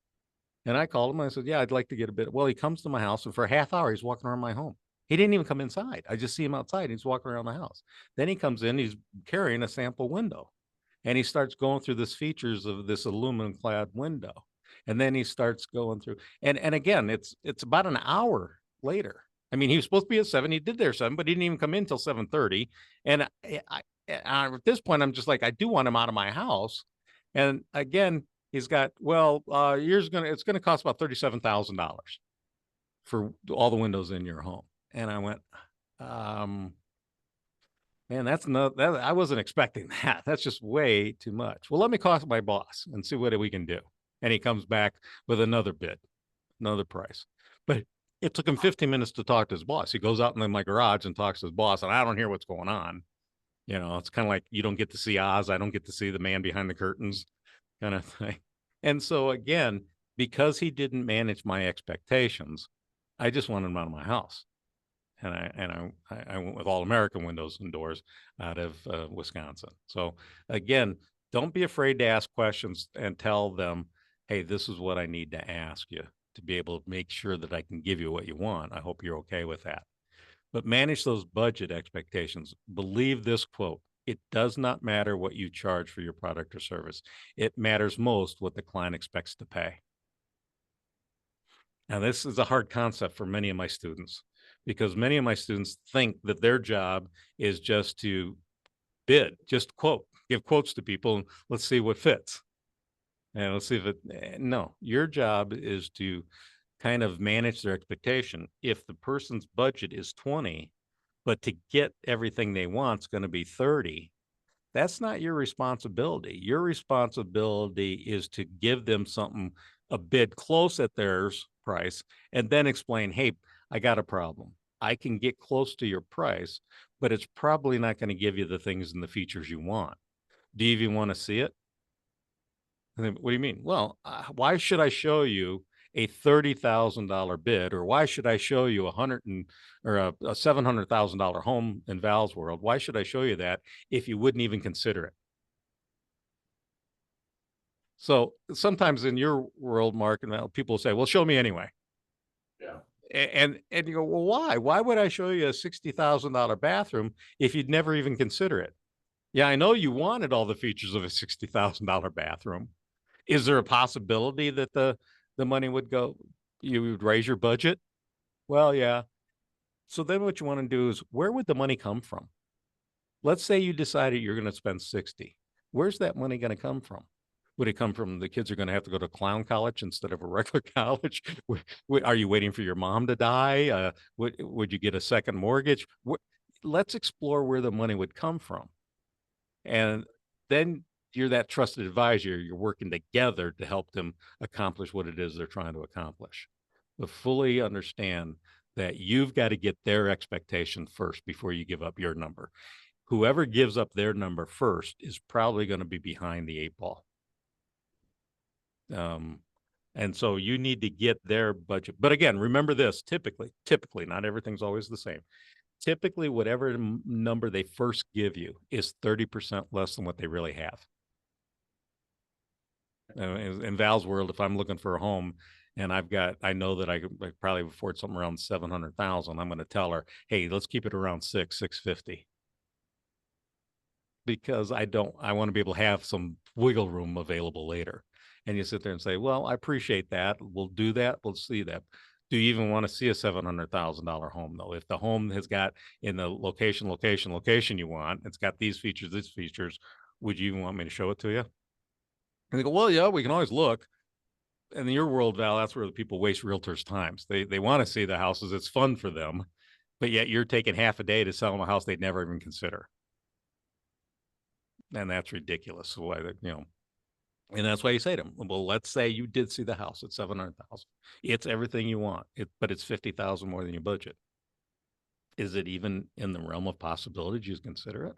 And I called him. I said, yeah, I'd like to get a bit. Well, he comes to my house, and for a half hour, he's walking around my home. He didn't even come inside. I just see him outside. He's walking around the house. Then he comes in, he's carrying a sample window, and he starts going through this features of this aluminum clad window. And then he starts going through, and again, it's about an hour later. I mean, he was supposed to be at 7. He did there 7, but he didn't even come in till 7:30. And at this point, I'm just like, I do want him out of my house. And again, he's got, well, it's gonna cost about $37,000 for all the windows in your home. And I went, man, I wasn't expecting that. That's just way too much. Well, let me call my boss and see what we can do. And he comes back with another bid, another price. But it took him 15 minutes to talk to his boss. He goes out in my garage and talks to his boss, and I don't hear what's going on. You know, it's kind of like you don't get to see Oz. I don't get to see the man behind the curtains kind of thing. And so again, because he didn't manage my expectations, I just wanted him out of my house. And I went with All American windows and doors out of Wisconsin. So again, don't be afraid to ask questions and tell them, hey, this is what I need to ask you to be able to make sure that I can give you what you want. I hope you're okay with that. But manage those budget expectations. Believe this quote: it does not matter what you charge for your product or service. It matters most what the client expects to pay. Now, this is a hard concept for many of my students, because many of my students think that their job is just to bid, just quote, give quotes to people, and let's see what fits. And let's see if no, your job is to kind of manage their expectation. If the person's budget is 20, but to get everything they want is going to be 30, that's not your responsibility. Your responsibility is to give them something a bid close at their price, and then explain, hey, I got a problem. I can get close to your price, but it's probably not going to give you the things and the features you want. Do you even want to see it? And then, what do you mean? Well, why should I show you a $30,000 bid, or why should I show you a $700,000 home in Val's world? Why should I show you that if you wouldn't even consider it? So sometimes in your world, Mark, and people say, well, show me anyway. Yeah. And you go, well, why? Why would I show you a $60,000 bathroom if you'd never even consider it? Yeah, I know you wanted all the features of a $60,000 bathroom. Is there a possibility that the money would go, you would raise your budget? Well, yeah. So then what you want to do is, where would the money come from? Let's say you decided you're going to spend 60. Where's that money going to come from? Would it come from the kids are going to have to go to clown college instead of a regular college? Are you waiting for your mom to die? Would you get a second mortgage? Let's explore where the money would come from. And then you're that trusted advisor. You're working together to help them accomplish what it is they're trying to accomplish. But fully understand that you've got to get their expectation first before you give up your number. Whoever gives up their number first is probably going to be behind the 8 ball. And so you need to get their budget. But again, remember this, typically, not everything's always the same. Typically, whatever number they first give you is 30% less than what they really have. In Val's world, if I'm looking for a home and I know that I could probably afford something around 700,000, I'm going to tell her, hey, let's keep it around 650. Because I want to be able to have some wiggle room available later. And you sit there and say, well, I appreciate that. We'll do that. We'll see that. Do you even want to see a $700,000 home though? If the home has got in the location you want, it's got these features, would you even want me to show it to you? And they go, well, yeah, we can always look. And in your world, Val, that's where the people waste realtors' times. They want to see the houses. It's fun for them, but yet you're taking half a day to sell them a house they'd never even consider. And that's ridiculous. So why, and that's why you say to them, well, let's say you did see the house at 700,000. It's everything you want, but it's 50,000 more than your budget. Is it even in the realm of possibility? Did you consider it?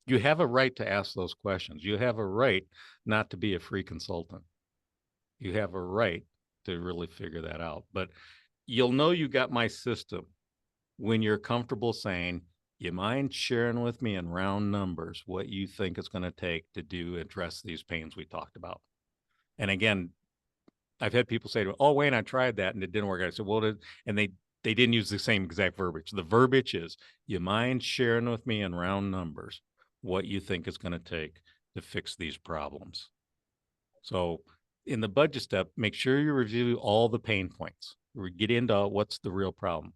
You have a right to ask those questions. You have a right not to be a free consultant. You have a right to really figure that out. But you'll know you got my system when you're comfortable saying, you mind sharing with me in round numbers what you think it's going to take to address these pains we talked about? And again, I've had people say to me, "Oh, Wayne, I tried that and it didn't work." I said, "Well, and they didn't use the same exact verbiage. The verbiage is, you mind sharing with me in round numbers what you think it's going to take to fix these problems?" So in the budget step, make sure you review all the pain points. Get into what's the real problem.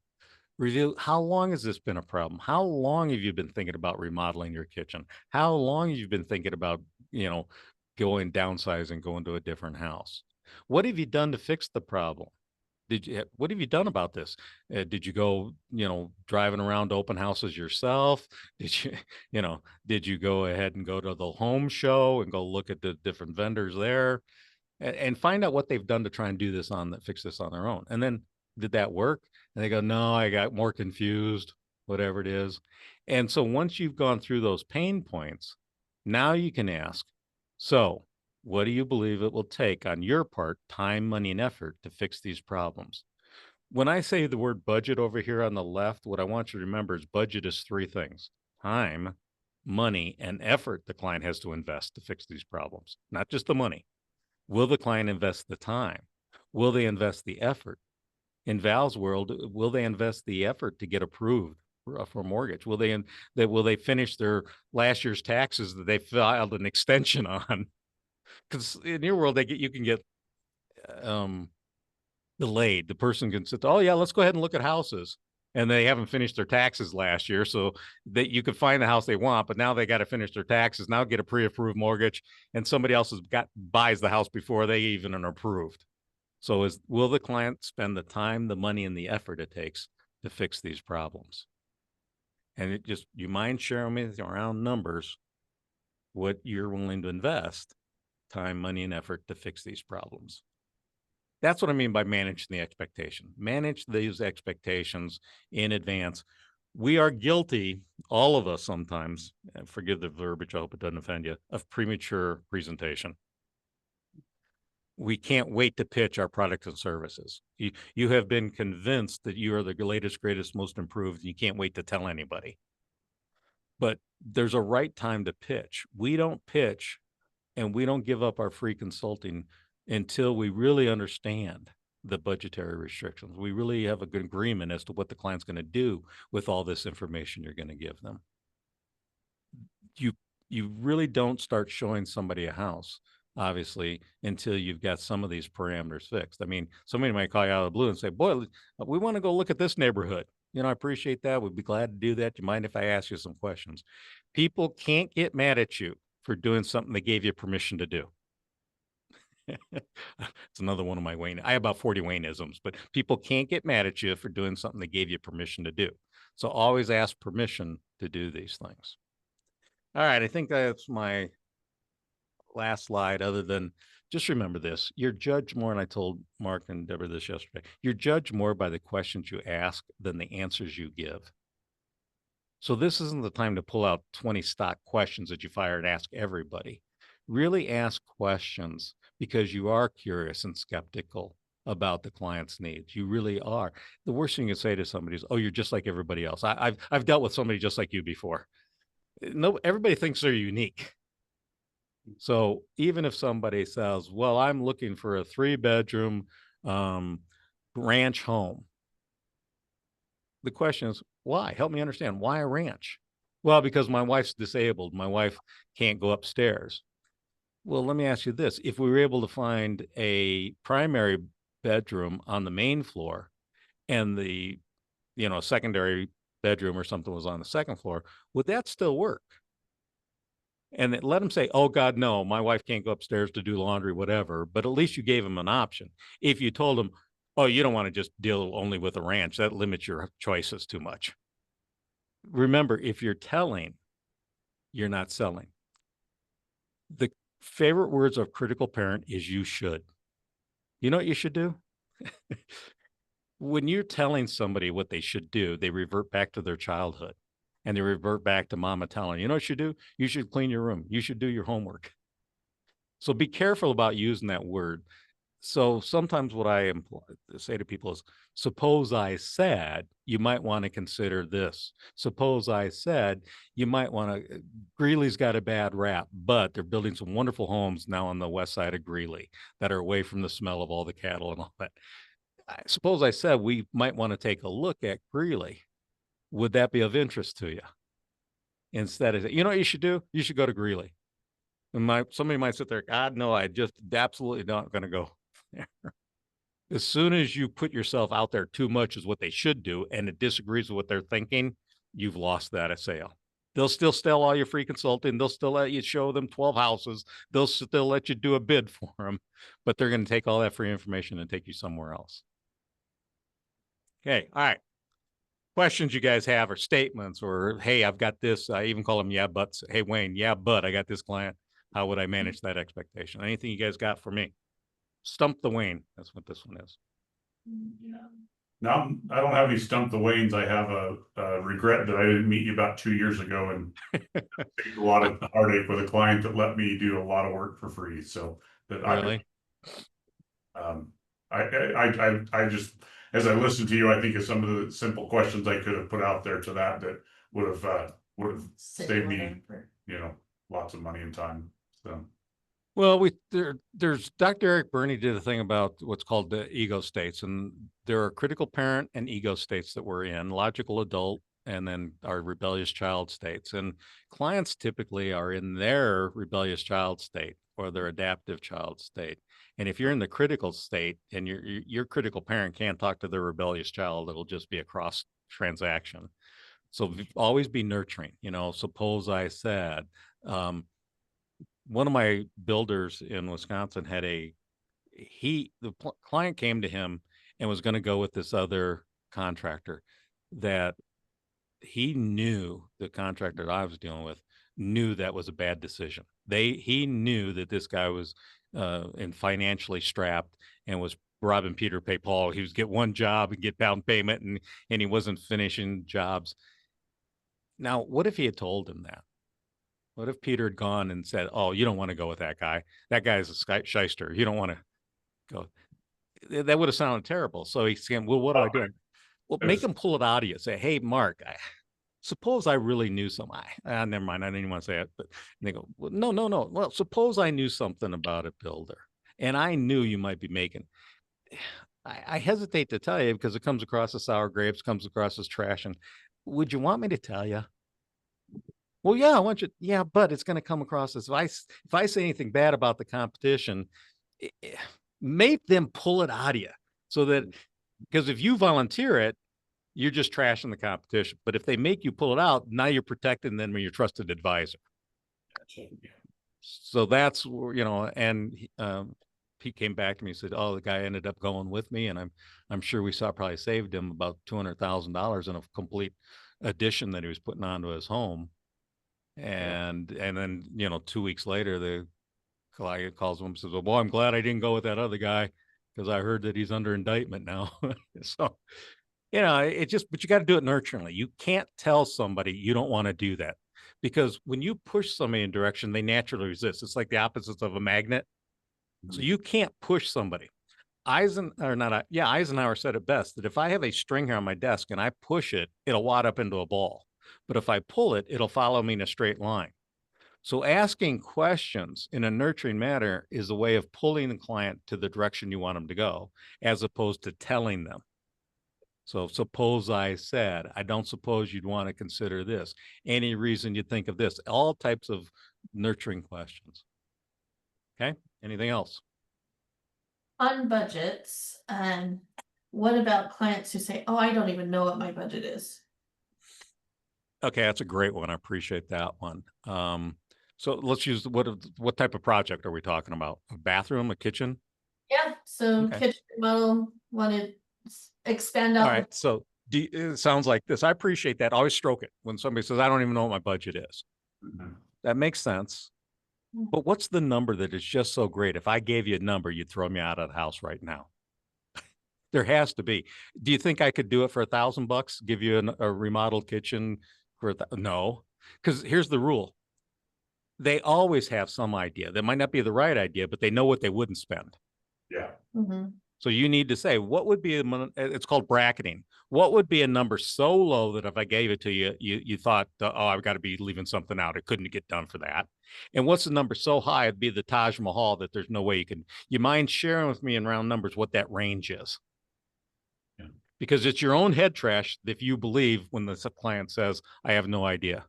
Review, how long has this been a problem? How long have you been thinking about remodeling your kitchen? How long have you been thinking about, going downsizing, going to a different house? What have you done to fix the problem? What have you done about this? Did you go, driving around to open houses yourself? Did you, did you go ahead and go to the home show and go look at the different vendors there and find out what they've done to try and do this fix this on their own? And then did that work? And they go, no, I got more confused, whatever it is. And so once you've gone through those pain points, now you can ask, so what do you believe it will take on your part, time, money, and effort to fix these problems? When I say the word budget over here on the left, what I want you to remember is budget is three things: time, money, and effort the client has to invest to fix these problems, not just the money. Will the client invest the time? Will they invest the effort? In Val's world, will they invest the effort to get approved for mortgage? Will they finish their last year's taxes that they filed an extension on? Because in your world, you can get delayed. The person can say, "Oh yeah, let's go ahead and look at houses," and they haven't finished their taxes last year, so that you could find the house they want, but now they got to finish their taxes, now get a pre-approved mortgage, and somebody else buys the house before they even are approved. So will the client spend the time, the money, and the effort it takes to fix these problems? And you mind sharing with me around numbers what you're willing to invest, time, money, and effort to fix these problems? That's what I mean by managing the expectation. Manage these expectations in advance. We are guilty, all of us sometimes, and forgive the verbiage, I hope it doesn't offend you, of premature presentation. We can't wait to pitch our products and services. You have been convinced that you are the latest, greatest, most improved, and you can't wait to tell anybody. But there's a right time to pitch. We don't pitch and we don't give up our free consulting until we really understand the budgetary restrictions. We really have a good agreement as to what the client's going to do with all this information you're going to give them. You really don't start showing somebody a house, obviously, until you've got some of these parameters fixed. I mean, somebody might call you out of the blue and say, "Boy, we want to go look at this neighborhood. I appreciate that. We'd be glad to do that. Do you mind if I ask you some questions?" People can't get mad at you for doing something they gave you permission to do. It's another one of my Wayne. I have about 40 Wayneisms, but people can't get mad at you for doing something they gave you permission to do. So always ask permission to do these things. All right, I think that's my last slide, other than just remember this. You're judged more, and I told Mark and Deborah this yesterday, you're judged more by the questions you ask than the answers you give. So this isn't the time to pull out 20 stock questions that you fire and ask everybody. Really ask questions because you are curious and skeptical about the client's needs. You really are. The worst thing you can say to somebody is, "Oh, you're just like everybody else." I've dealt with somebody just like you before. No, everybody thinks they're unique. So even if somebody says, "Well, I'm looking for a 3-bedroom ranch home," the question is, why? Help me understand. Why a ranch? Well, because my wife's disabled. My wife can't go upstairs. Well, let me ask you this. If we were able to find a primary bedroom on the main floor and the, secondary bedroom or something was on the second floor, would that still work? And let them say, "Oh God, no, my wife can't go upstairs to do laundry, whatever." But at least you gave them an option. If you told them, "Oh, you don't want to just deal only with a ranch, that limits your choices too much." Remember, if you're telling, you're not selling. The favorite words of critical parent is "you should." You know what you should do? When you're telling somebody what they should do, they revert back to their childhood and they revert back to mama telling, "You know what you should do? You should clean your room. You should do your homework." So be careful about using that word. So sometimes what I say to people is, suppose I said, you might want to consider this. Suppose I said, you might want to, Greeley's got a bad rap, but they're building some wonderful homes now on the west side of Greeley that are away from the smell of all the cattle and all that. I suppose I said, we might want to take a look at Greeley. Would that be of interest to you? Instead of, you know what you should do? You should go to Greeley. And somebody might sit there, God, no, I just absolutely not going to go there. As soon as you put yourself out there too much is what they should do, and it disagrees with what they're thinking, you've lost that sale. They'll still sell all your free consulting. They'll still let you show them 12 houses. They'll still let you do a bid for them, but they're going to take all that free information and take you somewhere else. Okay. All right. Questions you guys have, or statements, or, hey, I've got this. I even call them, yeah, but. Hey, Wayne, yeah, but I got this client. How would I manage that expectation? Anything you guys got for me? Stump the Wayne. That's what this one is. Now, I don't have any stump the Waynes. I have a regret that I didn't meet you about 2 years ago and take a lot of heartache with a client that let me do a lot of work for free. So that Really? I just, as I listened to you, I think of some of the simple questions I could have put out there to that would have saved me, you know, lots of money and time. So. Well, there's Dr. Eric Burney did a thing about what's called the ego states, and there are critical parent and ego states that we're in, logical adult, and then our rebellious child states. And clients typically are in their rebellious child state or their adaptive child state. And if you're in the critical state and your critical parent can't talk to their rebellious child, it'll just be a cross transaction. So always be nurturing. You know, suppose I said, one of my builders in Wisconsin had the client came to him and was going to go with this other contractor that he knew, the contractor that I was dealing with knew that was a bad decision. He knew that this guy was and financially strapped and was robbing Peter to pay Paul. He was get one job and get down payment, and he wasn't finishing jobs. Now, what if he had told him that? What if Peter had gone and said, oh, you don't want to go with that guy. That guy's a shyster. You don't want to go. That would have sounded terrible. So he's saying, well, what do I do? Well, make him pull it out of you. Say, hey, Mark, suppose I really knew something. Never mind. I didn't even want to say it. But they go, well, no. Well, suppose I knew something about a builder and I knew you might be making. I hesitate to tell you because it comes across as sour grapes, comes across as trash. And would you want me to tell you? Well, yeah, I want you. Yeah, but it's going to come across as if I say anything bad about the competition, make them pull it out of you so that, because if you volunteer it, you're just trashing the competition. But if they make you pull it out, now you're protecting them when your trusted advisor. So that's, you know, and he came back to me and said, oh, the guy ended up going with me. And I'm sure we probably saved him about $200,000 in a complete addition that he was putting onto his home. And then, you know, 2 weeks later, the client calls him and says, well, boy, I'm glad I didn't go with that other guy because I heard that he's under indictment now. So, you know, but you got to do it nurturingly. You can't tell somebody you don't want to do that, because when you push somebody in a direction, they naturally resist. It's like the opposites of a magnet. So you can't push somebody. Eisenhower said it best, that if I have a string here on my desk and I push it, it'll wad up into a ball. But if I pull it, it'll follow me in a straight line. So asking questions in a nurturing manner is a way of pulling the client to the direction you want them to go, as opposed to telling them. So suppose I said, I don't suppose you'd want to consider this. Any reason you think of this? All types of nurturing questions. Okay. Anything else? On budgets, and what about clients who say, oh, I don't even know what my budget is? Okay, that's a great one. I appreciate that one. So let's use what type of project are we talking about? A bathroom, a kitchen? Yeah, so Okay. kitchen remodel, want to expand out. All right, so it sounds like this. I appreciate that. Always stroke it when somebody says, I don't even know what my budget is. Mm-hmm. That makes sense. But what's the number that is just so great? If I gave you a number, you'd throw me out of the house right now. There has to be. Do you think I could do it for $1,000? Give you a remodeled kitchen for no? Because here's the rule. They always have some idea. That might not be the right idea, but they know what they wouldn't spend. Yeah. Mhm. So you need to say, what would be it's called bracketing. What would be a number so low that if I gave it to you, you thought, oh, I've got to be leaving something out. It couldn't get done for that. And what's the number so high? It'd be the Taj Mahal that there's no way you can. You mind sharing with me in round numbers what that range is? Yeah. Because it's your own head trash if you believe when the client says, I have no idea.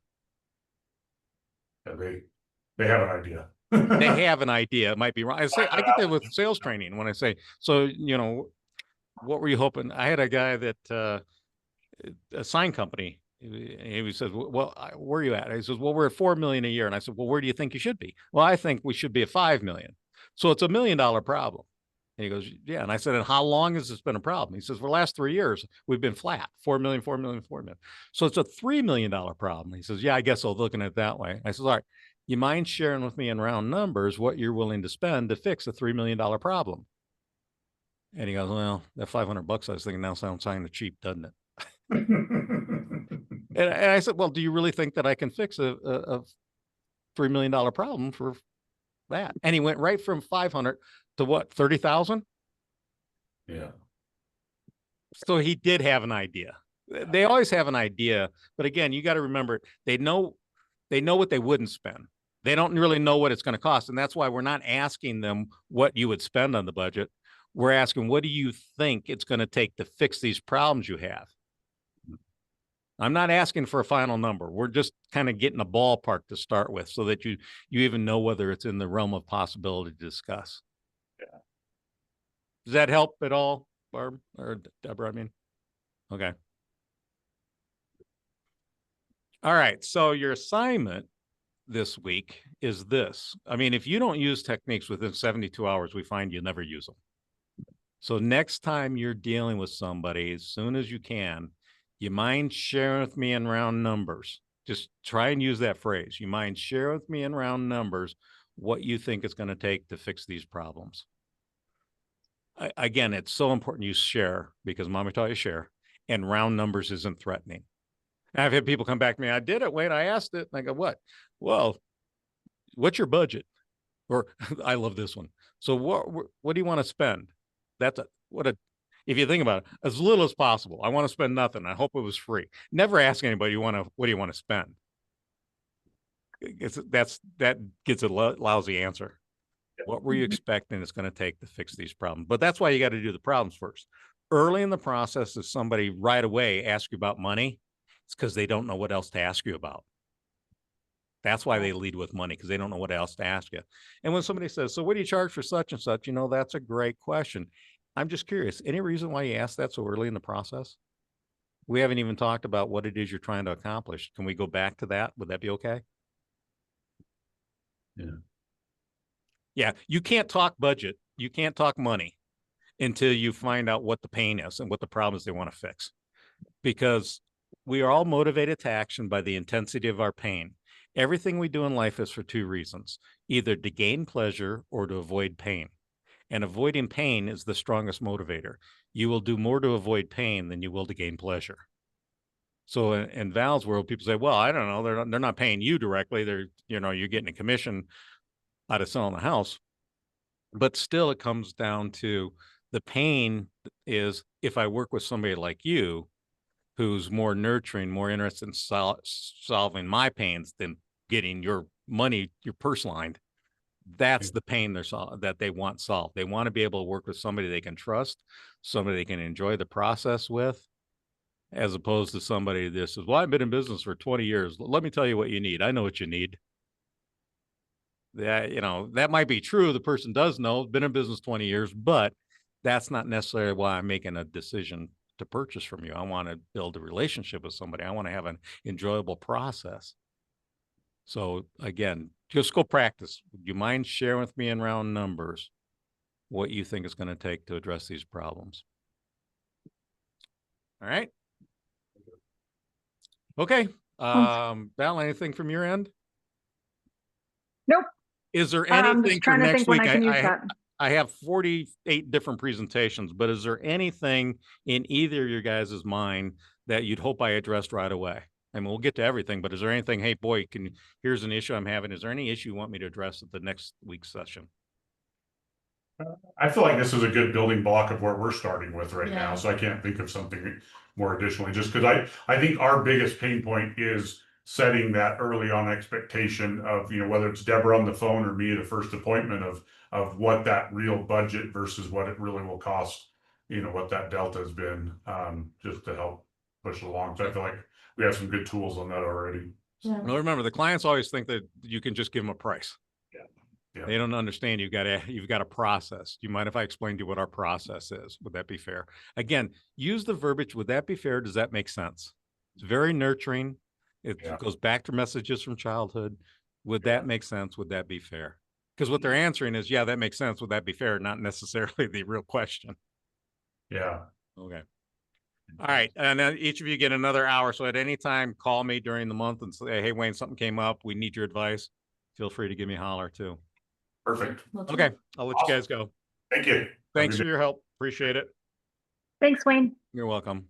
Yeah, they have an idea. They have an idea. It might be wrong. I get that with sales training when I say, so, what were you hoping? I had a guy that, a sign company. He says, well, where are you at? He says, well, we're at 4 million a year. And I said, well, where do you think you should be? Well, I think we should be at 5 million. So it's $1 million problem. And he goes, yeah. And I said, and how long has this been a problem? He says, for the last 3 years, we've been flat, 4 million, 4 million, 4 million. So it's a $3 million problem. He says, yeah, I guess I'll look at it that way. I said, all right, you mind sharing with me in round numbers what you're willing to spend to fix a $3 million problem? And he goes, well, that $500 I was thinking now sounds kind of cheap, doesn't it? And I said, well, do you really think that I can fix a $3 million problem for that? And he went right from 500 to what, 30,000? Yeah. So he did have an idea. They always have an idea, but again, you got to remember, they know what they wouldn't spend. They don't really know what it's going to cost. And that's why we're not asking them what you would spend on the budget. We're asking, what do you think it's going to take to fix these problems you have? I'm not asking for a final number. We're just kind of getting a ballpark to start with so that you even know whether it's in the realm of possibility to discuss. Yeah. Does that help at all, Barb or Deborah? I mean, okay. All right. So your assignment this week is this. I mean, if you don't use techniques within 72 hours, we find you never use them. So next time you're dealing with somebody, as soon as you can, you mind sharing with me in round numbers? Just try and use that phrase. You mind sharing with me in round numbers what you think it's going to take to fix these problems? Again, it's so important you share because Mama taught you share, and round numbers isn't threatening. And I've had people come back to me. I did it. Wait, I asked it. And I go, what? Well, what's your budget? Or I love this one. So what do you want to spend? If you think about it, as little as possible. I want to spend nothing. I hope it was free. Never ask anybody what do you want to spend? That gets a lousy answer. What were you expecting it's going to take to fix these problems? But that's why you got to do the problems first. Early in the process, if somebody right away asks you about money, it's because they don't know what else to ask you about. That's why they lead with money, because they don't know what else to ask you. And when somebody says, so what do you charge for such and such? That's a great question. I'm just curious, any reason why you asked that so early in the process? We haven't even talked about what it is you're trying to accomplish. Can we go back to that? Would that be okay? Yeah. Yeah, you can't talk budget. You can't talk money until you find out what the pain is and what the problems they want to fix. Because we are all motivated to action by the intensity of our pain. Everything we do in life is for two reasons, either to gain pleasure or to avoid pain. And avoiding pain is the strongest motivator. You will do more to avoid pain than you will to gain pleasure. So in Val's world, people say, well, I don't know, they're not paying you directly. You're getting a commission out of selling a house. But still, it comes down to the pain is if I work with somebody like you, who's more nurturing, more interested in solving my pains than getting your money, your purse lined. That's the pain that they want solved. They want to be able to work with somebody they can trust, somebody they can enjoy the process with, as opposed to somebody that says, well, I've been in business for 20 years. Let me tell you what you need. I know what you need. That might be true. The person does know, been in business 20 years, but that's not necessarily why I'm making a decision to purchase from you. I want to build a relationship with somebody. I want to have an enjoyable process. So again, just go practice. Would you mind sharing with me in round numbers what you think it's going to take to address these problems? All right. Okay. Val, anything from your end? Nope. Is there I'm anything just for trying to next think when week? I can use that. I have 48 different presentations, but is there anything in either of your guys' mind that you'd hope I addressed right away? I mean, we'll get to everything, but is there anything, hey, boy, here's an issue I'm having. Is there any issue you want me to address at the next week's session? I feel like this is a good building block of where we're starting with right now, Yeah. so I can't think of something more additionally, just because I think our biggest pain point is setting that early on expectation of, whether it's Deborah on the phone or me at a first appointment of what that real budget versus what it really will cost, what that delta has been, just to help push it along. So I feel like we have some good tools on that already. Yeah. Well, remember, the clients always think that you can just give them a price. Yeah. They don't understand you've got a process. Do you mind if I explain to you what our process is? Would that be fair? Again, use the verbiage, would that be fair? Does that make sense? It's very nurturing. It Yeah. goes back to messages from childhood. Would that Yeah. make sense? Would that be fair? Because what they're answering is, yeah, that makes sense. Would that be fair? Not necessarily the real question. Yeah. Okay. All right. And then each of you get another hour. So at any time, call me during the month and say, hey, Wayne, something came up. We need your advice. Feel free to give me a holler too. Perfect. Will do. Okay. I'll let you guys go. Thank you. Have a Thanks good for your help. Appreciate it. Thanks, Wayne. You're welcome.